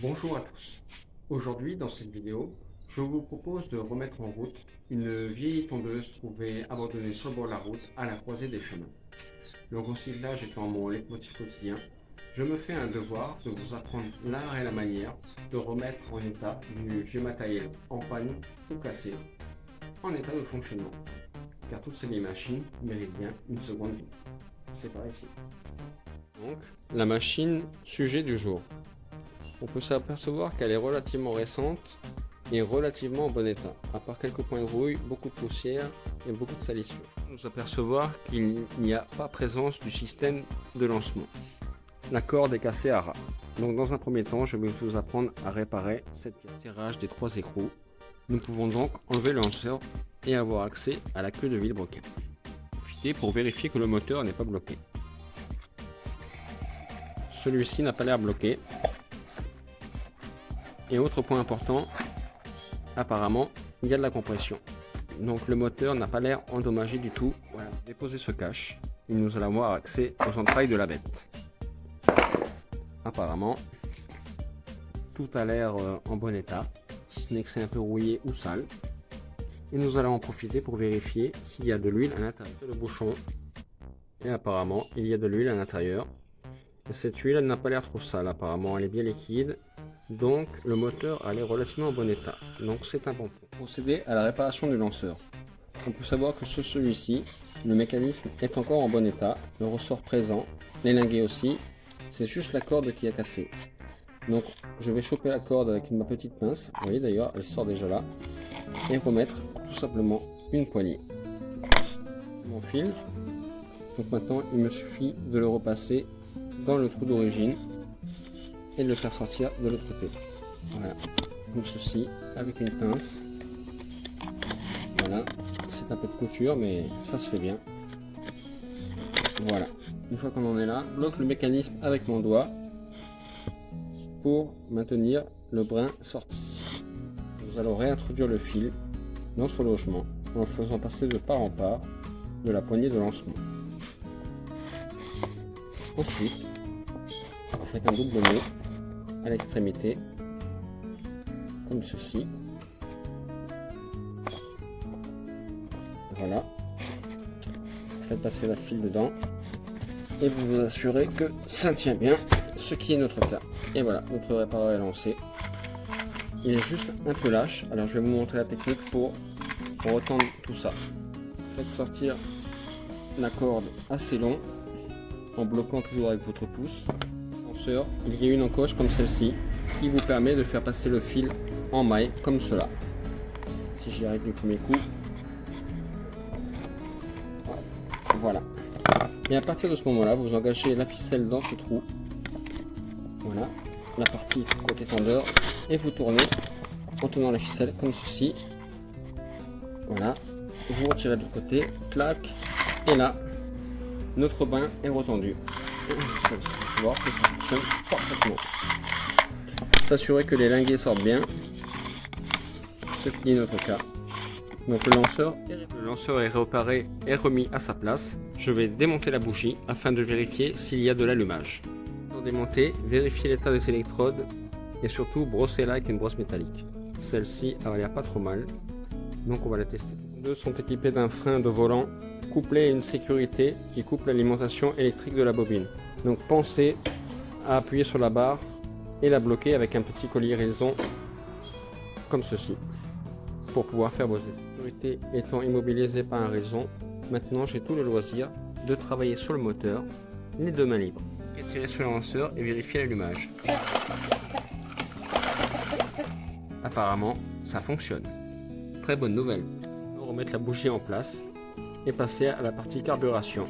Bonjour à tous. Aujourd'hui, dans cette vidéo, je vous propose de remettre en route une vieille tondeuse trouvée abandonnée sur le bord de la route à la croisée des chemins. Le recyclage étant mon leitmotiv quotidien, je me fais un devoir de vous apprendre l'art et la manière de remettre en état du vieux matériel en panne ou cassé, en état de fonctionnement, car toutes ces vieilles machines méritent bien une seconde vie. C'est par ici. Donc, la machine sujet du jour. On peut s'apercevoir qu'elle est relativement récente et relativement en bon état, à part quelques points de rouille, beaucoup de poussière et beaucoup de salissure. On peut s'apercevoir qu'il n'y a pas présence du système de lancement. La corde est cassée à ras. Donc dans un premier temps, je vais vous apprendre à réparer cette pièce. Tirage des 3 écrous. Nous pouvons donc enlever le lanceur et avoir accès à la queue de vilebrequin. Profitez pour vérifier que le moteur n'est pas bloqué. Celui-ci n'a pas l'air bloqué. Et autre point important, apparemment, il y a de la compression. Donc le moteur n'a pas l'air endommagé du tout. Voilà, déposer ce cache. Et nous allons avoir accès aux entrailles de la bête. Apparemment, tout a l'air en bon état, si ce n'est que c'est un peu rouillé ou sale. Et nous allons en profiter pour vérifier s'il y a de l'huile à l'intérieur. Le bouchon. Et apparemment, il y a de l'huile à l'intérieur. Et cette huile, elle n'a pas l'air trop sale. Apparemment, elle est bien liquide. Donc le moteur a l'air relativement en bon état, donc c'est un bon point. Procéder à la réparation du lanceur. On peut savoir que sur celui-ci, le mécanisme est encore en bon état, le ressort présent, les linguets aussi, c'est juste la corde qui a cassé. Donc je vais choper la corde avec ma petite pince, vous voyez d'ailleurs elle sort déjà là, et remettre tout simplement une poignée. Mon fil, donc maintenant il me suffit de le repasser dans le trou d'origine et de le faire sortir de l'autre côté. Voilà, comme ceci, avec une pince. Voilà, c'est un peu de couture, mais ça se fait bien. Voilà, une fois qu'on en est là, bloque le mécanisme avec mon doigt pour maintenir le brin sorti. Nous allons réintroduire le fil dans son logement en le faisant passer de part en part de la poignée de lancement. Ensuite, vous faites un double nœud à l'extrémité, comme ceci. Voilà. Vous faites passer la file dedans et vous vous assurez que ça tient bien, ce qui est notre cas. Et voilà, notre réparateur est lancé. Il est juste un peu lâche, alors je vais vous montrer la technique pour retendre tout ça. Faites sortir la corde assez long en bloquant toujours avec votre pouce. Il y a une encoche comme celle-ci qui vous permet de faire passer le fil en maille comme cela. Si j'y arrive du premier coup, voilà. Et à partir de ce moment-là, vous engagez la ficelle dans ce trou, voilà, la partie côté tendeur, et vous tournez en tenant la ficelle comme ceci. Voilà, vous retirez de l'autre côté, clac, et là, notre bain est retendu. Vous pouvez voir que ça fonctionne parfaitement. S'assurer que les linguets sortent bien, ce qui est notre cas. Donc le lanceur est réparé et remis à sa place. Je vais démonter la bougie afin de vérifier s'il y a de l'allumage. Pour démonter, vérifier l'état des électrodes et surtout brossez-la avec une brosse métallique. Celle-ci a l'air pas trop mal, donc on va la tester. Les deux sont équipés d'un frein de volant couplé à une sécurité qui coupe l'alimentation électrique de la bobine. Donc pensez à appuyer sur la barre et la bloquer avec un petit collier raison comme ceci pour pouvoir faire vos essais. La sécurité étant immobilisée par un raison, maintenant j'ai tout le loisir de travailler sur le moteur, les deux mains libres. Tirer sur le lanceur et vérifier l'allumage. Apparemment, ça fonctionne. Très bonne nouvelle. On va remettre la bougie en place et passer à la partie carburation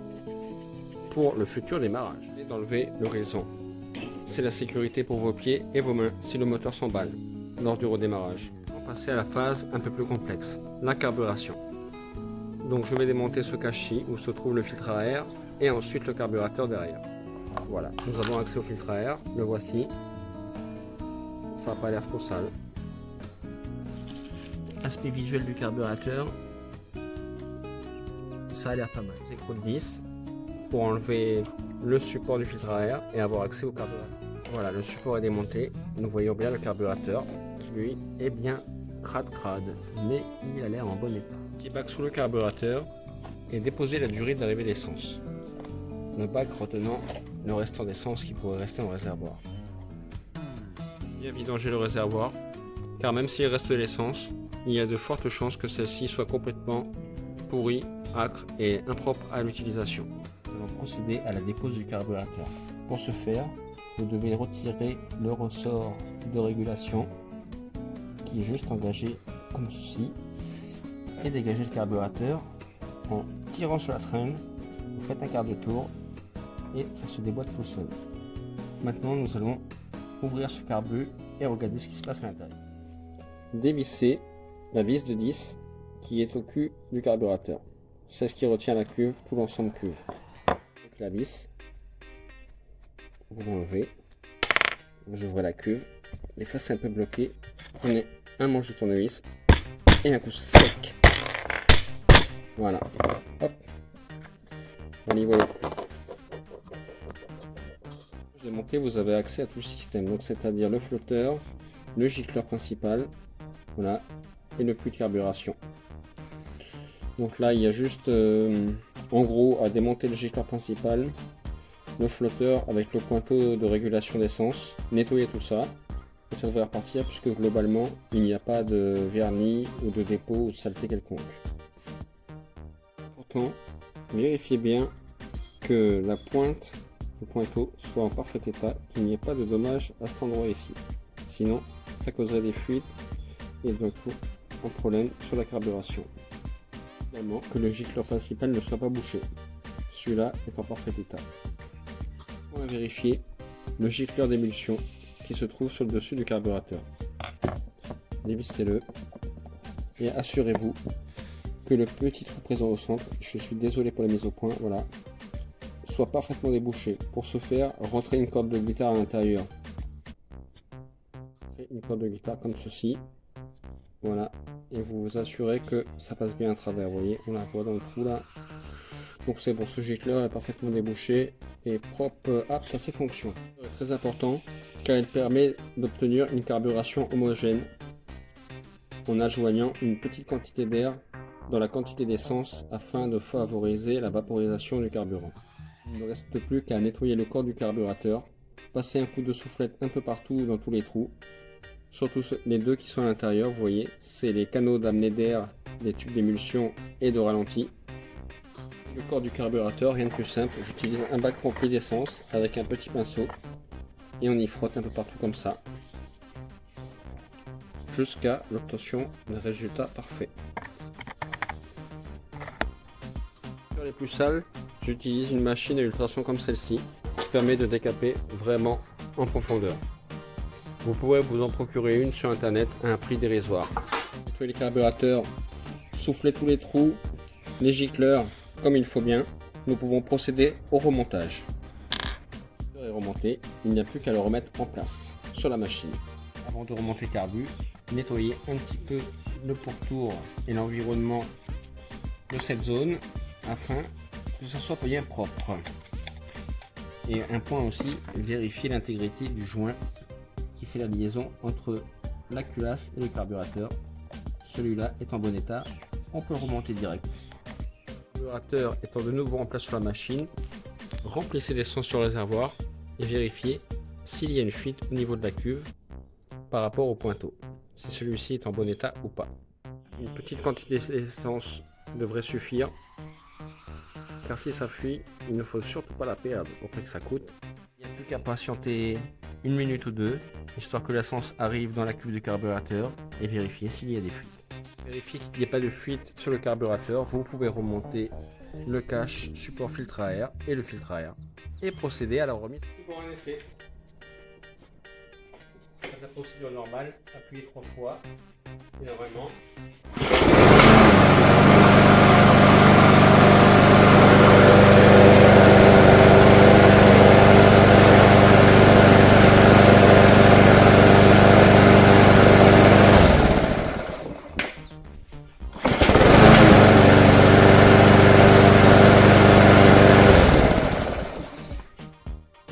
pour le futur démarrage. Et d'enlever le raison. C'est la sécurité pour vos pieds et vos mains si le moteur s'emballe lors du redémarrage. On va passer à la phase un peu plus complexe, la carburation. Donc je vais démonter ce cache-ci où se trouve le filtre à air et ensuite le carburateur derrière. Voilà, nous avons accès au filtre à air, le voici. Ça n'a pas l'air trop sale. Aspect visuel du carburateur, ça a l'air pas mal. Écrou de 10 pour enlever le support du filtre à air et avoir accès au carburateur. Voilà, le support est démonté. Nous voyons bien le carburateur qui lui est bien crade, mais il a l'air en bon état. Petit bac sous le carburateur et déposer la durée d'arrivée d'essence. Le bac retenant le restant d'essence qui pourrait rester en réservoir. Bien vidanger le réservoir, car même s'il reste de l'essence, il y a de fortes chances que celle-ci soit complètement pourrie, âcre et impropre à l'utilisation. Nous allons procéder à la dépose du carburateur. Pour ce faire, vous devez retirer le ressort de régulation qui est juste engagé comme ceci et dégager le carburateur en tirant sur la traîne. Vous faites un quart de tour et ça se déboîte tout seul. Maintenant nous allons ouvrir ce carbu et regarder ce qui se passe à l'intérieur. Dévisser la vis de 10 qui est au cul du carburateur. C'est ce qui retient la cuve, tout l'ensemble cuve. Donc la vis, vous l'enlevez, vous ouvrez la cuve. Des fois c'est un peu bloqué. Prenez un manche de tournevis et un coup sec. Voilà. Hop. Au niveau démonté, vous avez accès à tout le système, donc c'est-à-dire le flotteur, le gicleur principal, voilà, et le flux de carburation. Donc là il y a juste en gros à démonter le gicleur principal, le flotteur avec le pointeau de régulation d'essence, nettoyer tout ça et ça devrait repartir puisque globalement il n'y a pas de vernis ou de dépôt ou de saleté quelconque. Pourtant vérifiez bien que la pointe, le pointeau soit en parfait état, qu'il n'y ait pas de dommages à cet endroit ici, sinon ça causerait des fuites et d'un coup un problème sur la carburation. Également que le gicleur principal ne soit pas bouché, celui-là est en parfait état. On va vérifier le gicleur d'émulsion qui se trouve sur le dessus du carburateur. Dévissez-le et assurez-vous que le petit trou présent au centre, je suis désolé pour la mise au point, voilà, soit parfaitement débouché. Pour ce faire, rentrez une corde de guitare à l'intérieur. Une corde de guitare comme ceci, voilà, et vous vous assurez que ça passe bien à travers. Vous voyez, on la voit dans le trou là. Donc c'est bon, ce gicleur est parfaitement débouché et propre, apte à ses fonctions. C'est très important car il permet d'obtenir une carburation homogène en adjoignant une petite quantité d'air dans la quantité d'essence afin de favoriser la vaporisation du carburant. Il ne reste plus qu'à nettoyer le corps du carburateur, passer un coup de soufflette un peu partout dans tous les trous, surtout les deux qui sont à l'intérieur. Vous voyez, c'est les canaux d'amener d'air, des tubes d'émulsion et de ralenti. Le corps du carburateur, rien de plus simple, j'utilise un bac rempli d'essence avec un petit pinceau et on y frotte un peu partout comme ça jusqu'à l'obtention d'un résultat parfait. Sur les plus sales, j'utilise une machine à ultrasons comme celle-ci qui permet de décaper vraiment en profondeur. Vous pourrez vous en procurer une sur internet à un prix dérisoire. Nettoyez les carburateurs, soufflez tous les trous, les gicleurs comme il faut bien. Nous pouvons procéder au remontage. Le est remonté, il n'y a plus qu'à le remettre en place sur la machine. Avant de remonter le carbu, nettoyez un petit peu le pourtour et l'environnement de cette zone afin que ce soit bien propre. Et un point aussi, vérifier l'intégrité du joint qui fait la liaison entre la culasse et le carburateur. Celui-là est en bon état, on peut le remonter direct. Le carburateur étant de nouveau en place sur la machine, remplissez d'essence sur le réservoir et vérifiez s'il y a une fuite au niveau de la cuve par rapport au pointeau, si celui-ci est en bon état ou pas. Une petite quantité d'essence devrait suffire, car si ça fuit, il ne faut surtout pas la perdre au prix que ça coûte. Il n'y a plus qu'à patienter une minute ou deux, histoire que l'essence arrive dans la cuve du carburateur et vérifier s'il y a des fuites. Vérifiez qu'il n'y ait pas de fuite sur le carburateur, vous pouvez remonter le cache, support filtre à air et le filtre à air et procéder à la remise. Pour un essai, la procédure normale, appuyez 3 fois et normalement.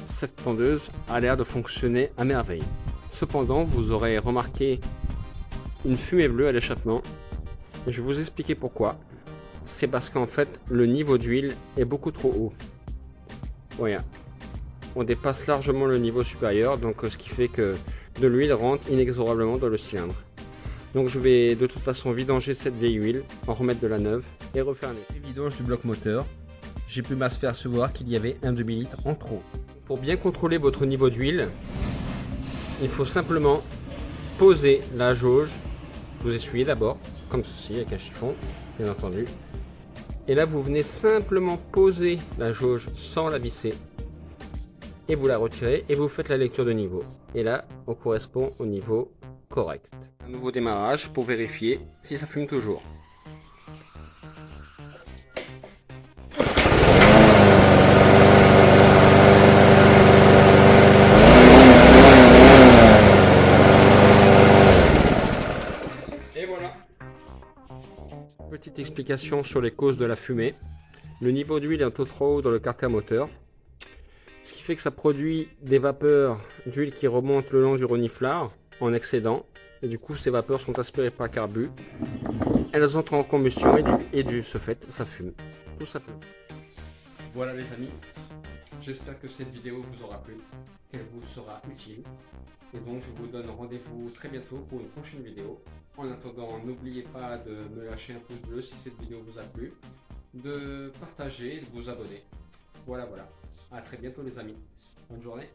Cette tondeuse a a l'air de fonctionner à merveille. Cependant, vous aurez remarqué une fumée bleue à l'échappement. Je vais vous expliquer pourquoi. C'est parce qu'en fait, le niveau d'huile est beaucoup trop haut. Voilà. On dépasse largement le niveau supérieur, donc ce qui fait que de l'huile rentre inexorablement dans le cylindre. Donc je vais de toute façon vidanger cette vieille huile, en remettre de la neuve et refaire les vidanges du bloc moteur. J'ai pu m'apercevoir qu'il y avait un demi-litre en trop. Pour bien contrôler votre niveau d'huile, il faut simplement poser la jauge. Vous essuyez d'abord, comme ceci, avec un chiffon, bien entendu. Et là, vous venez simplement poser la jauge sans la visser. Et vous la retirez et vous faites la lecture de niveau. Et là, on correspond au niveau correct. Un nouveau démarrage pour vérifier si ça fume toujours. Et voilà. Petite explication sur les causes de la fumée. Le niveau d'huile est un peu trop haut dans le carter moteur, ce qui fait que ça produit des vapeurs d'huile qui remontent le long du reniflard en excédent, et du coup ces vapeurs sont aspirées par carbu, elles entrent en combustion et de ce fait ça fume, tout simplement. Voilà les amis, j'espère que cette vidéo vous aura plu, qu'elle vous sera utile, et donc je vous donne rendez-vous très bientôt pour une prochaine vidéo. En attendant, n'oubliez pas de me lâcher un pouce bleu si cette vidéo vous a plu, de partager et de vous abonner. Voilà, à très bientôt les amis, bonne journée.